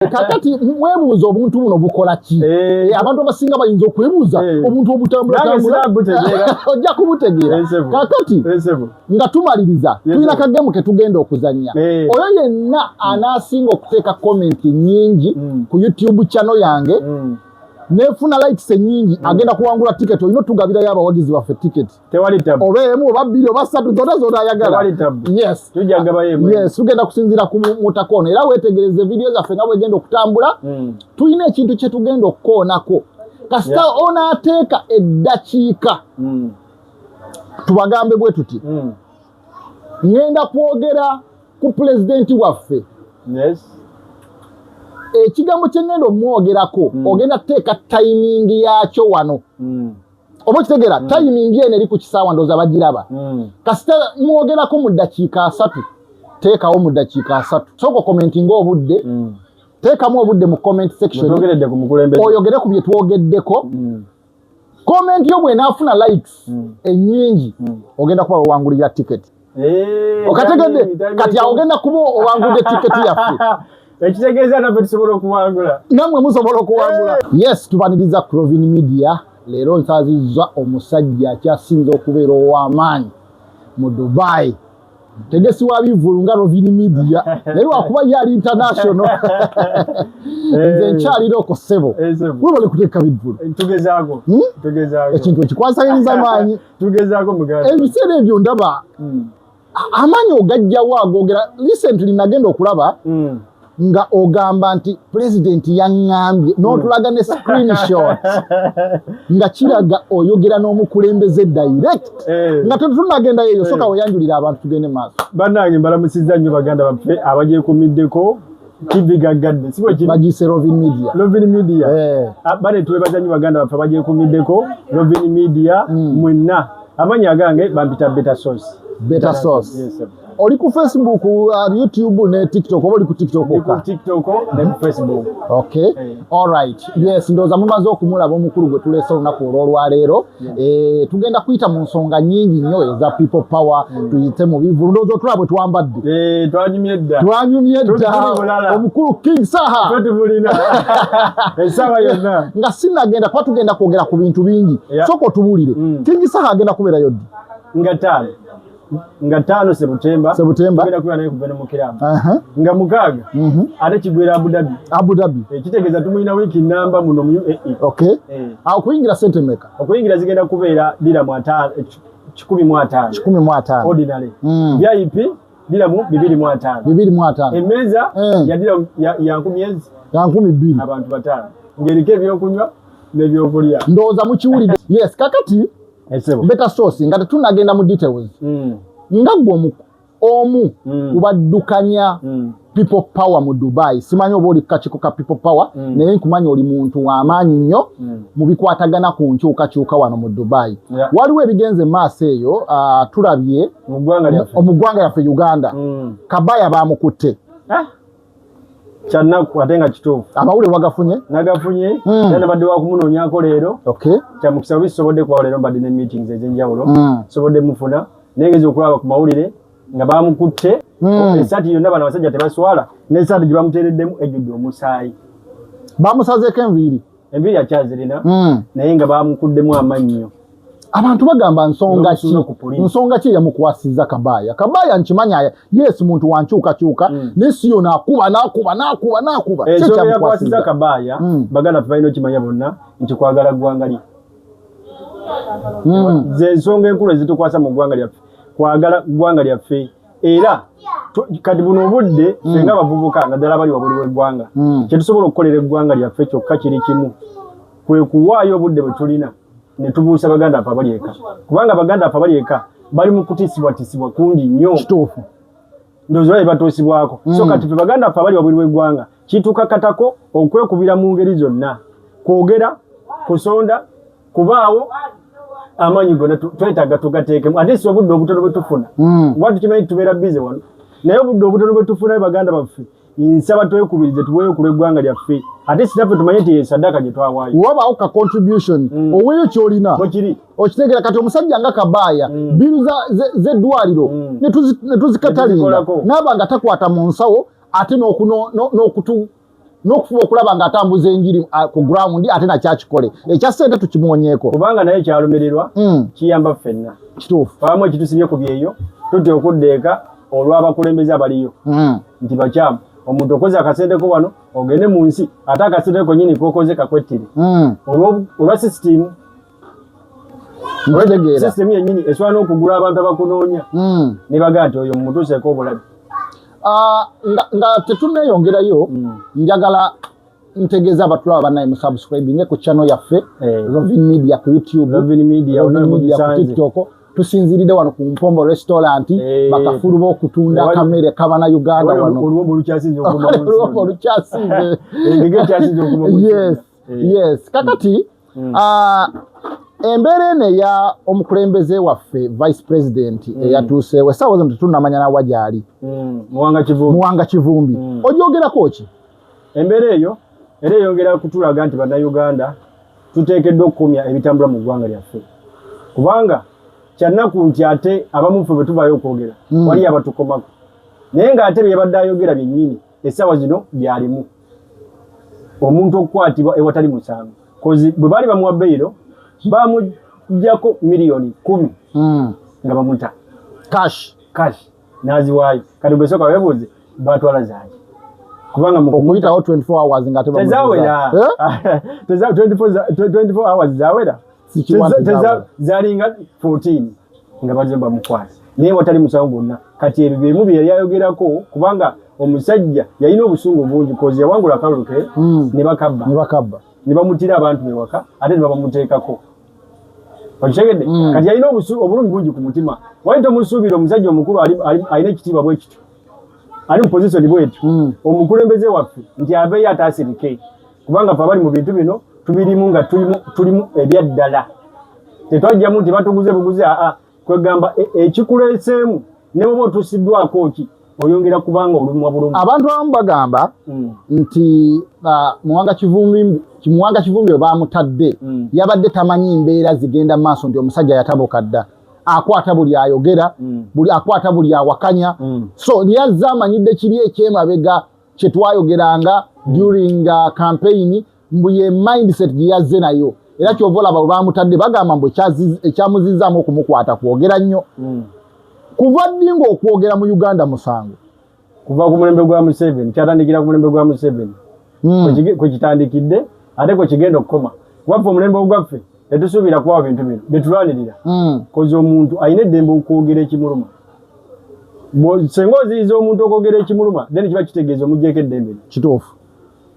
kakati mwebuuza obuntu buno bukola ki abantu abasinga bayinza okwebuuza obuntu obutambula ojja kubutegeera kakati nga tumaliriza tulina kagemu ke tugenda okuzannya oyo yenna anaasinga okuteeka komenti nnyingi ku YouTube channel yange nefuna likes nyingi agenda kuwangula ticket olino tugabira abawagizi baffe ticket tewali tabu obeemu oba bbiri oba ssatu zonna ayagala tewali tabu yes tujagaba yemu yes tugenda kusinzira ku mutakono era wetegereze video zaffe nga bwegenda okutambula tulina ekintu kye tugenda okukoonako kasita onaateeka eddakiika tubagambe bwe tuti ngenda kwogera ku pulezidenti waffe ekigambo kyengenda omwogerako ogenda teeka timing yakyo wano oba kitegeera timing eno eri ku kisaawa ndooza bagiraba kasita mwogerako mu ddakiika 3 teekawo mu ddakiika 3 sooka commentinga obudde teekamu obudde mu comment section oyogere ku bye twogeddeko comment yo bw'enaafuna likes ennyingi ogenda kuba owangulira ticket okategedde kati ogenda kuba owangudde ticket yaffe ekitegeeza naffe tusobola okuwangula nammwe musobola okuwangula yes tubaniriza Crovin Media leero nsazizza omusajja akyasinze okubeera ow'amaanyi mu Dubai tegesi wa bivulu nga Crovin Media leero akuba yali international nze nkyaliroko ssebo webale kuteeka bivulu tugezaako ekintu ekikwasagiriza maanyi tugezaako muganda ebiseera ebyo ndaba amaanyi ogajjawo agogera recently nagenda okulaba nga ogamba nti president yaŋŋambye n'otulaga ne screenshot nga kiraga oyogera n'omukulembeze direct nga tetunagenda yeyo soka weyanjulira abantu tugende maaso bannange mbalamusizza nnyo baganda baffe abagyekumiddeko kibigaggadde bagise Crovin Media bane twebaza nnyo baganda baffe abagyekumiddeko Crovin Media mwenna amanyi agange bampita Better Source yes, oli ku Facebook, YouTube ne TikTok oba oli ku TikTok oka? Ku TikTok ne ku Facebook. Okay. All right. Yes, ndoza mumaze okumulaba omukulu gwe tuleese olunaku olwaleero. Tugenda kuyita mu nsonga nnyingi nnyo eza people power tuyite mu bivulu ndoza tulabwe twambadde. Twanyumye dda. Omukulu King Saha. Twatubulina. Esawa yonna. Nga sinagenda kwa tugenda kwogera ku bintu bingi. Soko tubulire. King Saha agenda kubeerayo ddi? Nga 5 September tugenda kuba naye kuvana mu kiramba nga 6 ate kigwera Abu Dhabi ekitegeeza tumulina wiki namba muno mu UAE okay okuyingira sente meka okuyingira zigenda kubeera diramu 15 ordinary VIP diramu 2.5 emeza ya diramu ya 10,000 abantu 5 ngerike ebyokunywa n'ebyokulya ndooza mukiwulide yes kakati Better Source nga tunagenda mu details nga gwo omu kubaddukanya people power mu Dubai simanyi oba oli kachiko ka people power naye nkumanya oli muntu w'amaanyi nnyo mu bikwatagana ku nkyukakyuka wano mu Dubai waliwo ebigenze maaso eyo tulabye mu ggwanga lyaffe Uganda Kabaya bamukutte Chanaku atenga kitufu abawule wagafunye nagafunye yana badde wakumunoonyako leero okay kyamukisawo bisobodde kwa leero badde ne meetings ezenjawulo sobodde mufuna nengezi okulaba ku mawulire nga bamukutte esati yonna bana basajja tebaswala n'esati gye bamuteereddemu ejjudde omusaayi bamusazeeko enviiri akyazirina naye nga bamukuddemu amannyo abantu bagamba nsonga ki yamukwasizza Kabaya nkimanya yes muntu wankyukakyuka nesiyo nakuba ekyo yakwasizza Kabaya baganda balina okimanya bonna nti kwagala ggwanga lye ze nsonga enkulu ezitukwasa mu ggwanga lyaffe kwagala ggwanga lyaffe era kati buno obudde senga bavubuka naddala bali wabuli w'eggwanga kyetusobola okukolera eggwanga lyaffe kyokka kiri kimu kwe kuwaayo obudde bwe tulina ne tubuusa baganda afa bali eka kubanga baganda afa bali eka bali mu kutisibwa kungi nnyo kituufu ndowooza bali batuusibwako so kati ffe baganda afa bali wabuli w'eggwanga kitukakatako okwekubira mu ngeri zonna kwogera kusonda kubaawo amanyi gonna twetaaga tugateekemu ate si obudde obutono bwe tufuna kuba tukimanyi tubeera bize wano naye obudde obutono bwe tufuna baganda baffe nsaba twekubirize tuweeyo ku lw'eggwanga lyaffe ate sinaffe tumanye ti yesaddaaka gye twawaayo wabaawo ka contribution oweeyo kyolina okitegeera kati omusajja nga Kabaya biru z'eddwaliro ne tuzikatalinga naaba nga takwata mu nsawo ate n'okufuba okulaba ng'atambuza enjiri ku ground ate nakyakikole ekya ssente tukimuwonyeeko kubanga naye kyalumirirwa kiyamba ffenna kituufu abamu ekitusibye ku byeyo tutya okuddeeka olw'abakulembeze abaliyo nti bakyamu omuntu okoze akasenteko wano ogende mu nsi ate akasenteko nyini kokoze kakwettire olwa sisitimu sisitimu yennyini esobola n'okugula abantu abakunoonya ne bagaa nti oyo mumutuuseeko obulabi nga tetuneeyongerayo njagala ntegeeza abatulaba bannaye mu subscribing ku channel yaffe Rovin Media ku YouTube Rovin Media ku TikTok tusinziridde wano ku Mpombo restaurant bakafulu b'okutunda kamere kabana Uganda wano oluwombo lukyasinze yes kakati embeera eno eya omukulembeze waffe vice president eyatuuseewo essaawa zino tetunnamanya nawa gyali Muwanga Kivumbi ogyogerako ki embeera eyo era eyongera kutulaga nti bannayuganda tuteekeddwa okukumya ebitambula mu ggwanga lyaffe kubanga kyannaku nti ate abamuffe bwe tuvaayo okwogera wali abatukomako naye ng'ate bye yabadde ayogera byennyini essaawa zino byalimu omuntu okukwatibwa ewatali musango kozi bwe baali bamuwa beyiro bamuggyako miliyoni 10 nga bamuta cash naziwaayo kati gwe sooka weebuuze batwala zaaki kubanga okuyitawo 24 hours nga tezawera 24 hours zawera zalinga 14 nga baze bamukwata naye watali musango gwonna kati ebyo byemu bye yali ayogerako kubanga omusajja yalina obusungu bungi kozi yawangula akalulu ke ne bakabba ne bamutira abantu bewaka ate ne bamuteekako okitegedde kati yalina obulungi bungi ku mutima wali tomusuubira omusajja omukulu alina ekitiibwa bwe kityo ali mu pozisoni bwetu omukulembeze waffe nti abeeyo ataasirike kubanga fe abali mu bintu bino tubirimu nga tulimu ebyaddala tetwajjamu nti batuguze buguze kwegamba ekikuleeseemu ne bwoba otusiddwako ki oyongera kubanga olumwa bulungi abantu abamu bagamba nti Muwanga Kivumbi we baamutadde yabadde tamanyi mbeera zigenda mu maaso nti omusajja yatabuka dda akwata buli ayogera akwata buli awakanya so yazze amanyidde kiri ekyemabega kye twayogeranga during campaign mbu ye mindset gye yazze nayo era kyova olaba bwe baamutadde bagamba mbu ekyamuzizzaamu okumukwata kwogera nnyo kuva ddi ng'okwogera mu Uganda musango kuva ku mulembe gwa Museveni kyatandikira ku mulembe gwa Museveni kwe kitandikidde ate kwe kigenda okukoma waffe omulembe ogwaffe tetusuubira kubawa bintu bino betulwanirira kozi omuntu alina eddembe okwogera ekimuluma senga oziyiza omuntu okwogera ekimuluma then kiba kitegeeza omuggyeko eddembe kituufu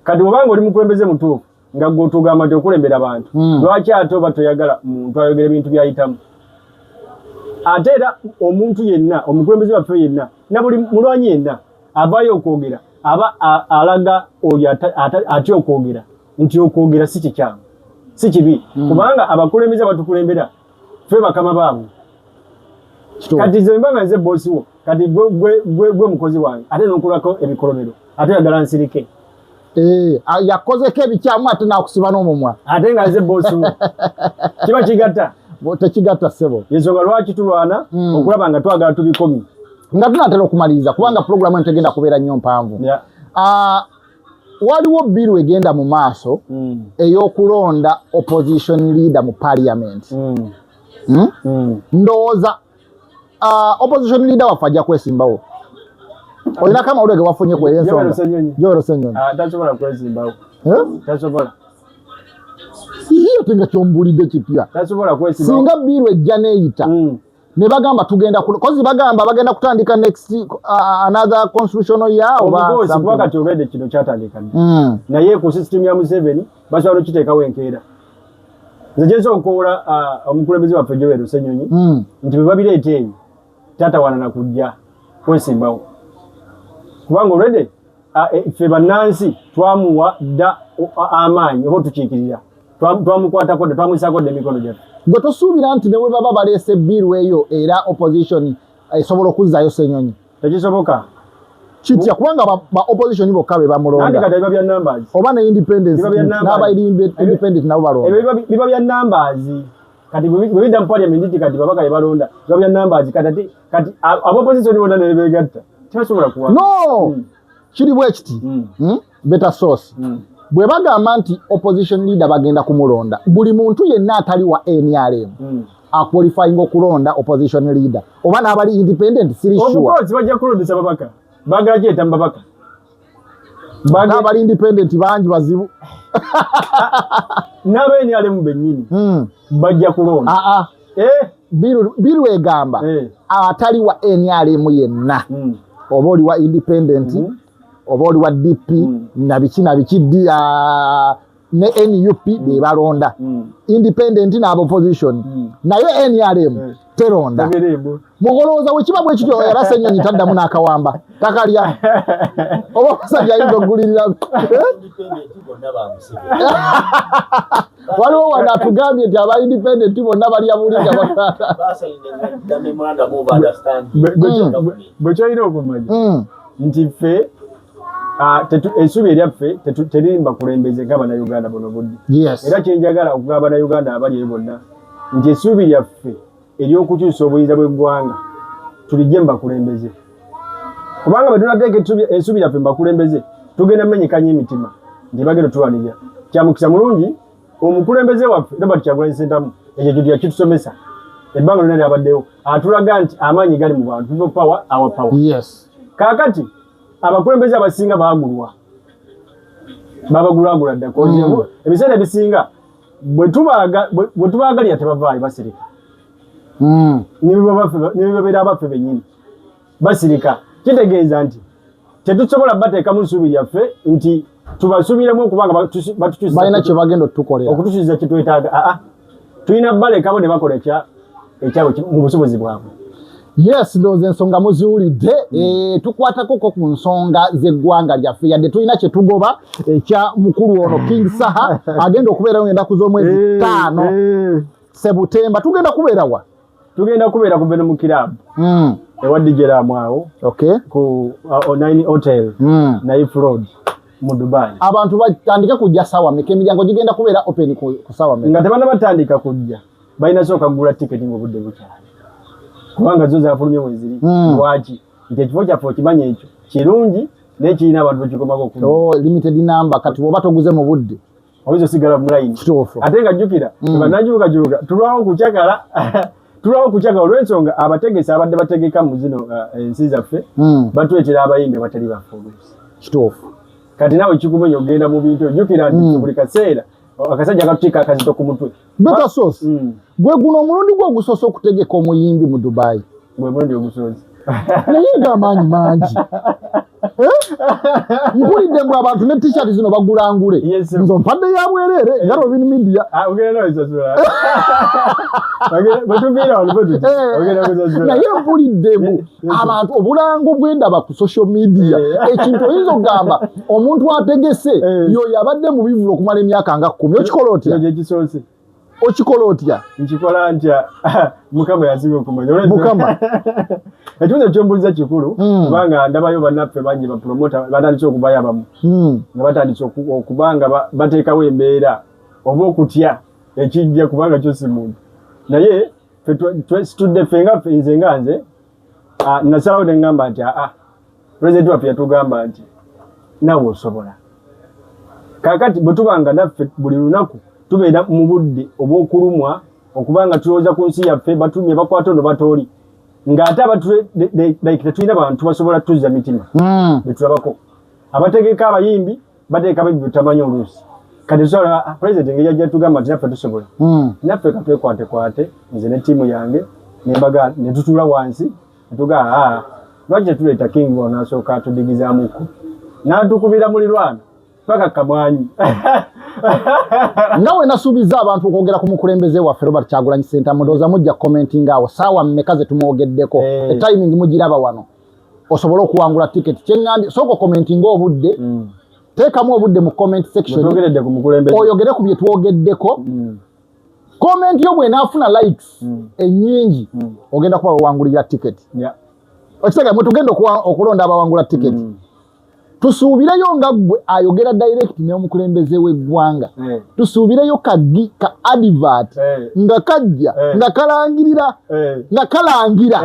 kati obanga oli mukulembeze mutuufu nga gwe otugamba nti okulembera abantu lwaki ate oba toyagala muntu ayogera ebintu byayitamu ate era omuntu yenna omukulembeze waffe yenna na buli mulwanyi yenna avaayo okwogera aba alaga oyo atya okwogera nti okwogera si kikyamu si kibi kubanga abakulembeze batukulembera ffe bakama baabwe kati nze mbanga nze boosi wo kati gwe mukozi wange ate nonkulako ebikolobero ate oyagala nsirike yakozeko ebikyamu ate nakusiba n'omumwa ate nga nze boosi wo kiba kigatta tekigatta ssebo yensonga lwaki tulwana okulaba nga twagala tubikomi nga tunatera okumaliriza kubanga pulogulamu eno tegenda kubeera nnyo mpanvu waliwo biru egenda mu maaso ey'okulonda opposition leader mu parliament ndowooza opposition leader waffe ajja kwesimbawo olina kama olwege wafunye ku ey'ensonga Joel Ssenyonyi tasobola kwesimbawo tasobola iyo tenga kyombuulidde kipya tasobola kwesimbawo singa biru ejja neeyita ne bagamba tugenda kozi bagenda kutandika next another constitutional year oba wakati already kino kyatandika naye ku system ya Museveni basobola okiteekawo enkeera nze gye nsobola okukola omukulembeze waffe Joel Ssenyonyi nti bwe babireeta ebyo tatawana na kujja kwesimbawo kubanga already ffe bannansi twamuwa dda amaanyi oba otukiikirira twamukwatako dda twamusaako dda emikono gyaffe gwe tosuubira nti ne bwe baba baleese biru eyo era opposition esobola okuzzaayo Ssenyonyi tekisoboka kitya kubanga ba opposition bokka be bamulonda kati biba bya numbers oba ne independence n'abayiri independent nabo balonda biba bya numbers kati bwe bidda mu parliament kati babaka balonda biba bya numbers kati abo opposition bonna ne beegatta tebasobola kuwa no kiri bwe kiti better source bwe bagamba nti opposition leader bagenda kumulonda buli muntu yenna atali wa NRM qualifying okulonda opposition leader oba n'abali independent siri sure omukozi bajja kulondesa babaka bagajeta mbabaka abali independent bangi bazibu nabe NRM bennyini bajja kulonda biru egamba atali wa NRM yenna oba oli wa independent oba oli wa DP na biki ne NUP be balonda independent na opposition naye NRM teronda mugoloza wekiba bwe kityo yarasa ennyonyi taddamu n'akawamba takalya oba basajja ayinza okugulirira waliwo wano atugambye nti aba independent bonna balya bulinga batata bwe kyolina okumanya nti ffe essubi eryaffe teririmba kulembeze ng'Abannayuganda bono budde era kyenjagala okugamba Abannayuganda abali eyo bonna nti essubi lyaffe ery'okukyusa obuyinza bw'eggwanga tulijje mbakulembeze kubanga bwe tunateeka essubi lyaffe mbakulembeze tugenda mmenyekanya emitima nti bagenda tulwanirira kyamukisa mulungi omukulembeze waffe Robert Kyagulanyi Ssentamu ekyo kyo yakitusomesa ebbanga lyonna lyabaddewo atulaga nti amaanyi gali mu bantu people power our power kaakati abakulembeze abasinga baagulwa babagulagula dda ebiseera ebisinga bwe tubaagalira tebavaayo basirika nibabeera abaffe bennyini basirika kitegeeza nti tetusobola bateekamu nsuubi lyaffe nti tubasuubiremu okubanga balina kye bagenda otukolera okutusuubiza kye twetaaga tulina balekabo ne bakola ekyabwe mu busobozi bwabwe Yes, ndoze ensonga muziwulidde tukwatako ku nsonga z'eggwanga lyaffe yadde tulina kye tugoba ekya mukulu ono King Saha agenda okubeerawo ennaku z'omwezi 5 Sebutemba tugenda kubeerawa tugenda kubeera ku Venom Club ewa DJ Ramwawo ku 9 Hotel Naif Road mu Dubai abantu batandike kujja sawa meka emiryango gigenda kubeera open ku sawa meka nga tebana batandika kujja balina sooka kugula tiketi ng'obudde bukyali kubanga zo zafulumye mweziri lwaki nti ekifo kyaffe okimanya ekyo kirungi n'ekirina abantu bekikomako limited number kati oba toguze mu budde obizo sigala mu line ate nga jjukira banajuka tulwawo kukyagala olw'ensonga abategesi abadde bategeka mu zino ensi zaffe batwetera abayimbi abatali bafulusi kituufu kati nawe kikumenya okugenda mu bintu jjukira nti buli kaseera akasajja katutika akazito ku mutwe beta sauce gwe guno omulundi gwo gusoose okutegeka omuyimbi mu Dubai gwe mulundi ogusoose naye ng'amaanyi mangi mpulidde mbwe abantu ne t-shirt zino bagulangule nzo mpadde ya bwereere nga Robin Media naye mpulidde mbwe abantu obulango bwendaba ku social media ekintu oyinza okugamba omuntu ategese yoyo abadde mu bivulo okumala emyaka nga 10 okikola otya okikola otya nkikola ntya mukama yaziwe okumanya mukama ekibuzo kyombuliza kikulu kubanga ndabayo bannaffe bangi bapromota batandise okubayo abamu nga batandise okubanga bateekawo embeera oba okutya ekijja kubanga kyo si muntu naye situdde ffe nga nze nga nze nasalawo ne ŋŋamba nti pulezidenti waffe yatugamba nti nawe osobola kaakati bwe tubanga naffe buli lunaku tubeera mu budde obw'okulumwa okubanga tulowooza ku nsi yaffe batumye bakwata ono batooli ng'ate tetulina bantu basobola tuzza mitima betulabako abategeka abayimbi bateeka bibyo tamanyi oluusi kati tusobola pulezidenti engeri yajja tugamba nti naffe tusobola naffe katwekwatekwate nze ne ttiimu yange nembaga ne tutuula wansi netugaa lwaki tetuleeta King ono asooka atudigizaamuko n'atukubira mulirwana paka kamwanyi nawe nasuubiza abantu okwogera ku mukulembeze waffe Robert Kyagulanyi Ssentamu ndowooza mujja commenting awo saawa mmeka ze tumwogeddeko timing mugiraba wano osobole okuwangula ticket kyeŋŋambye sooka commenting obudde teekamu obudde mu comment section oyogere ku bye twogeddeko comment yo bw'enaafuna likes ennyingi ogenda kuba wawangulira ticket okitegeera mwe tugenda okulonda abawangula ticket tusuubireyo nga gwe ayogera direct n'omukulembeze w'eggwanga tusuubireyo kaggi ka advert nga kajja nga kalangirira nga kalangira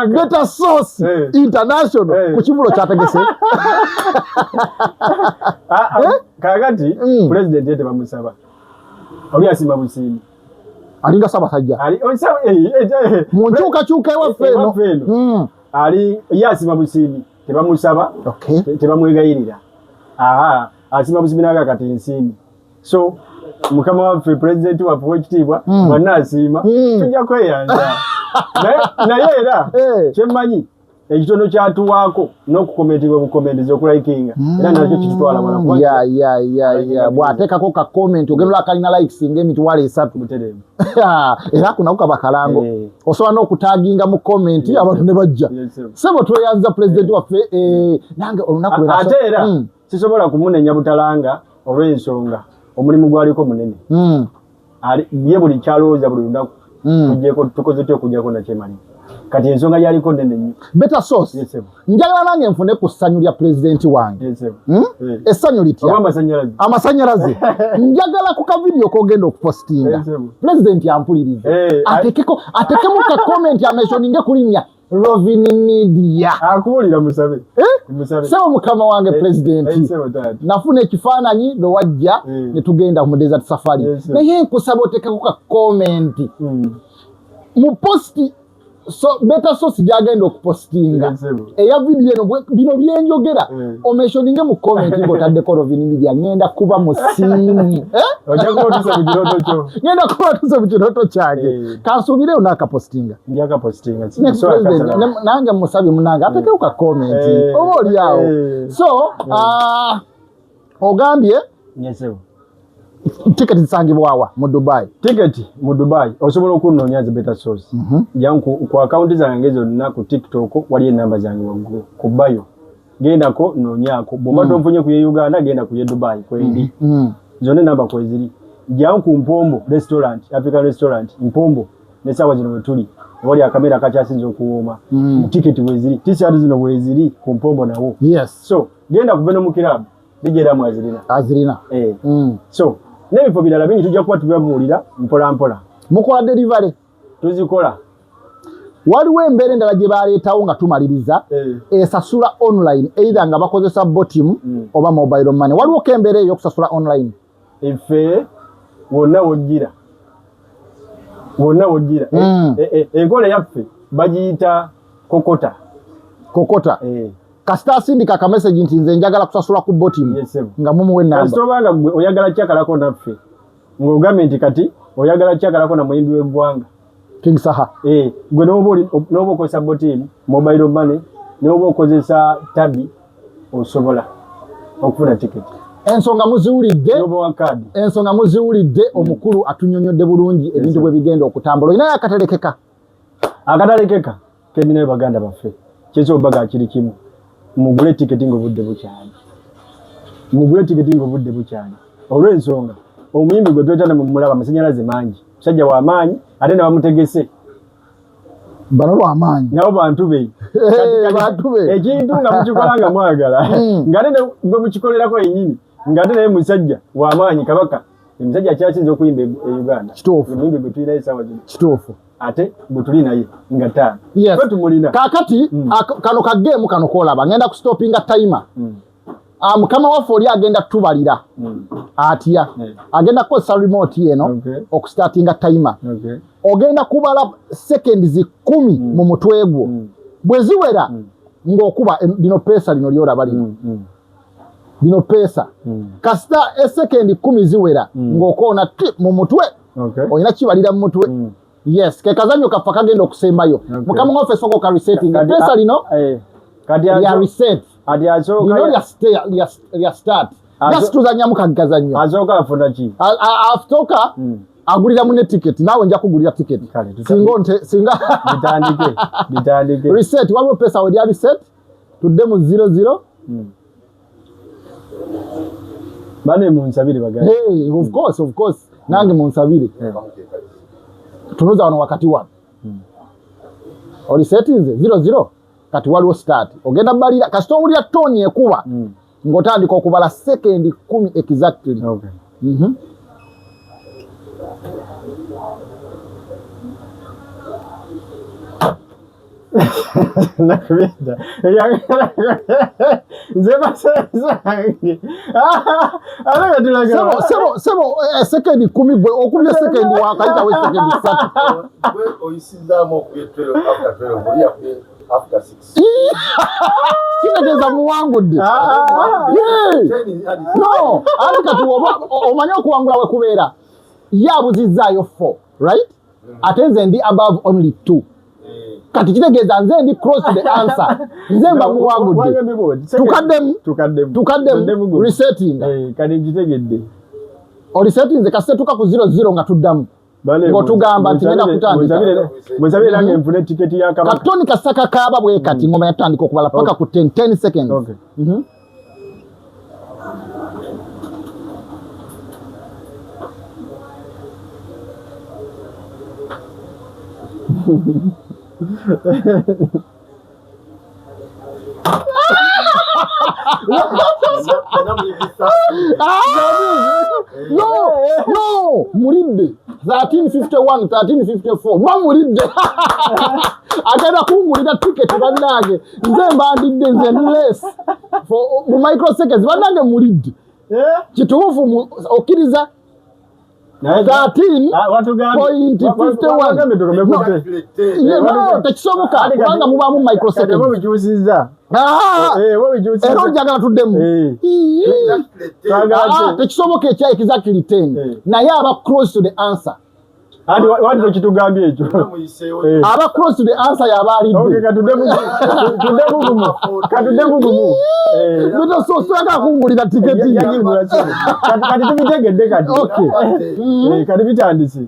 Better Source International ku kivulo kyategese kakati president yete bamusaba oli asima Busimi alinga Ssaabasajja ali mu nkyukakyuka ewaffe eno ali yasima Busimi tebamusaba tebamwegayirira asima Busimi naga kati nsimbi so mukama waffe president waffe w'ekitiibwa bonna asiima tujja kweyanja naye era kyemmanyi ekitono kyatuwaako n'okukomentibwa bukomentiza okulayikinga era nakyo kitutwala wala bw'ateekako ka comment ogenda akalina likes ng'emitwalo 3 muteremu era kunako kaba kalango osobola n'okutaaginga mu comment abantu ne bajja sebo tweyanza president waffe nange olunaku ate era sisobola kumunenya butalanga olw'ensonga omulimu gwaliko munene ye buli kyalowooza buli lunaku tukoze ty okujjako nakyemani kati ensonga yaliko nene nnyo Better Source njagala nange nfune ku ssanyu lya president wange essanyu litya amasanyalaze njagala ku kavidiyo kogenda okupostinga president yampuliriza atekemu ka comment amentioninge kulinnya Rovini Media akuwulira musabe sebo mukama wange president nafuna ekifaananyi lwe wajja ne tugenda mu desert safari naye nkusaba oteekeko ka comment mu posti so Better Source gyagenda okupostinga eya video eno bino byenjogera omentioninge mu comment ng'otaddeko Rovini Media ngenda kuba mu simu ngenda kuba tuse mu kirooto kyange kansuubireyo n'akapostinga nange musabye munange ateekeko ka comment oba oli awo so ogambye ticket zisangibwawa mu Dubai osobola okunnoonya ze Better Source ku account zange zonna ku TikTok wali enamba zange waggulu ku bayo gendako noonyako bw'oba tonfunye ku ye Uganda genda ku ye Dubai kwendi zonna enamba kweziri jjangu ku Mpombo African restaurant Mpombo n'essaawa zino we tuli wali akamera akakyasinze okuwooma ticket weziri t-shirt zino weziri ku Mpombo nawo so genda ku Venom Club ligeramu azirina so n'ebifo birala bingi tujja kuba tubibabuulira mpola mpola. Mukola delivery tuzikola. Waliwo embeera endala gye baleetawo nga tumaliriza esasula online either nga bakozesa botimu oba mobile money. Waliwo kembeera eyo okusasula online. Efe wonna wojjira enkola yaffe bagiyita kokota kasita asindika ka message nti nze njagala kusasula ku botimu nga mumuwe namba. Kasitobanga gwe oyagala kyakalako naffe ng'ogambe nti kati oyagala kyakalako na muyimbi w'eggwanga King Saha. Gwe n'oba okozesa botimu mobile money n'oba okozesa tabi osobola okufuna tiketi. Ensonga muziwulidde omukulu atunyonyodde bulungi ebintu bwe bigenda okutambula. Olina akatalekeka kendinayo baganda baffe kyekyobaga kiri kimu mugule tiketi ng'obudde bukyali olw'ensonga omuyimbi gwe twetana mu mulaba amasannyalaze mangi musajja w'amaanyi ate ne bamutegese bano b'amaanyi nabo bantu be ekintu nga mukikola nga mwagala ng'ate ne gwe mukikolerako yennyini ng'ate naye musajja w'amaanyi kabaka omusajja akyasinze okuyimba e Uganda omuyimbi gwe tulinayo essaawa zino kituufu ate bwe tuli naye nga ttaano tumulina kaakati kano kageemu kano koolaba ngenda kustopinga timer mukama waffe oli agenda tubalira atya agenda kukozesa remote eno okustartinga timer ogenda kubala seconds 10 mu mutwe gwo bwe ziwera ng'okuba lino peesa lino lyolaba lino peesa kasita second 10 ziwera ng'okoona mu mutwe olina kibalira mu mutwe yes ke kazanyo kafa kagenda okusembayo mukama waffe soko ka resetting peesa lino ya reset ati achoka ya start just tuzanya mukagazanyo achoka afuna ki aftoka agulira mu ticket nawe nja kugulira ticket singa bitandike reset waliwo pesa wali reset tudde mu 00 bane munsabire bagani of course nange munsabire tunuza wano wakati wa oli settings 00 kati waliwo start ogenda balira kasito ulya toni ekuba ng'otandika okubala sekendi 10 exactly. Okay. Nakubita. Nzeba sangi. Alaga tulaga. Sebo sekendi 10 gwe okubye sekendi wakaita we sekendi 3. Gwe oyisiza mo kuyetero after 12 buli yakwe after 6. Kinageza muwangudde. No, alika tuoba omanya okuwangula we kubeera. Yabuzizaayo 4, right? Atenze ndi above only 2. Kati kitegeeza nze ndi close to the answer. Nze mba muwangudde. Tukaddemu resetting. Kati kitegedde. Resetting nze kasetuka ku 00 nga tuddamu. Ng'otugamba nti ngenda kutandika. Mwesabire nange nfune tiketi ya kabaka. Katoni kasaka kaaba bwe kati ngoma yatandika okubala paka ku 10 seconds. Okay. No, mulidde 1351 1354 mulidde agenda kungulira ticket bannange nze mbandidde nze less for microseconds bannange mulidde kituufu okkiriza 13.51 tekisoboka kubanga mubaamu microseconds era ojagala tuddemu tekisoboka ekya exactly 10 naye aba close to the answer. Wadi kitugambye ekyo aba close to the answer yabalidde katudemu gumu bito sosoka kungulira tiketi kati tubitegedde kati kati bitandise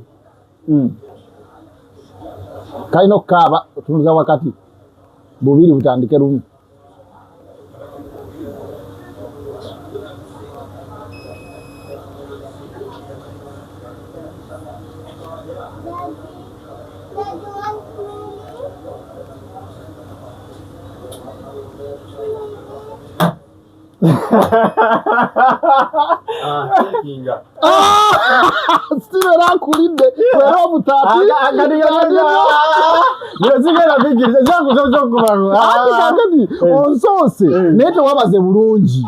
kalina okukaaba otunuza wakati bubiri butandike lumu. Steven akulidde kwera obutati Nzigera bigiriza zangu zozo kubaru kakati onsoose naye tewabaze bulungi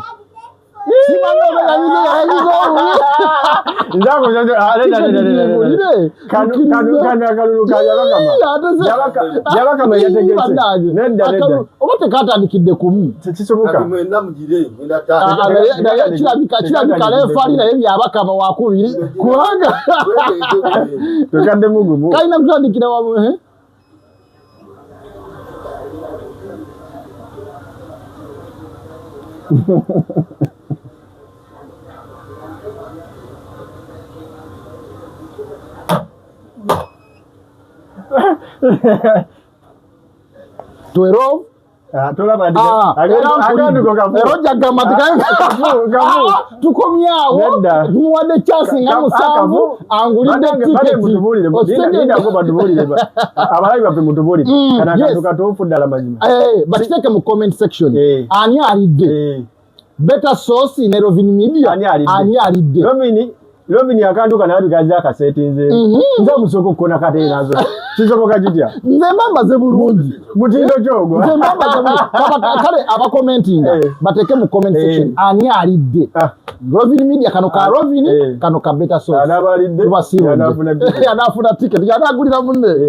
oba tekatandikidde kumu kirabika lefaali naye byabakama wakubiri kubanga kalina kutandikira wamu. Twero tukomyawo tumuwadde chance nga musanvu angulidde tiketi abalabi baffe mutubulire kana kantu katuufu ddala mazima bakiteeke mu comment section ani alidde Better Source ne Rovin Media ani alidde Robin akantu kanabikaza akasetinze nze musoko kona kate nazo kisoboka kitya nze mbambaze bulungi mutindo kyogo nze mbambaze kale aba commenting bateke mu comment section ani alidde Rovin Media kano ka Rovin kano ka Better Source anabalidde anafuna ticket yanagulira munne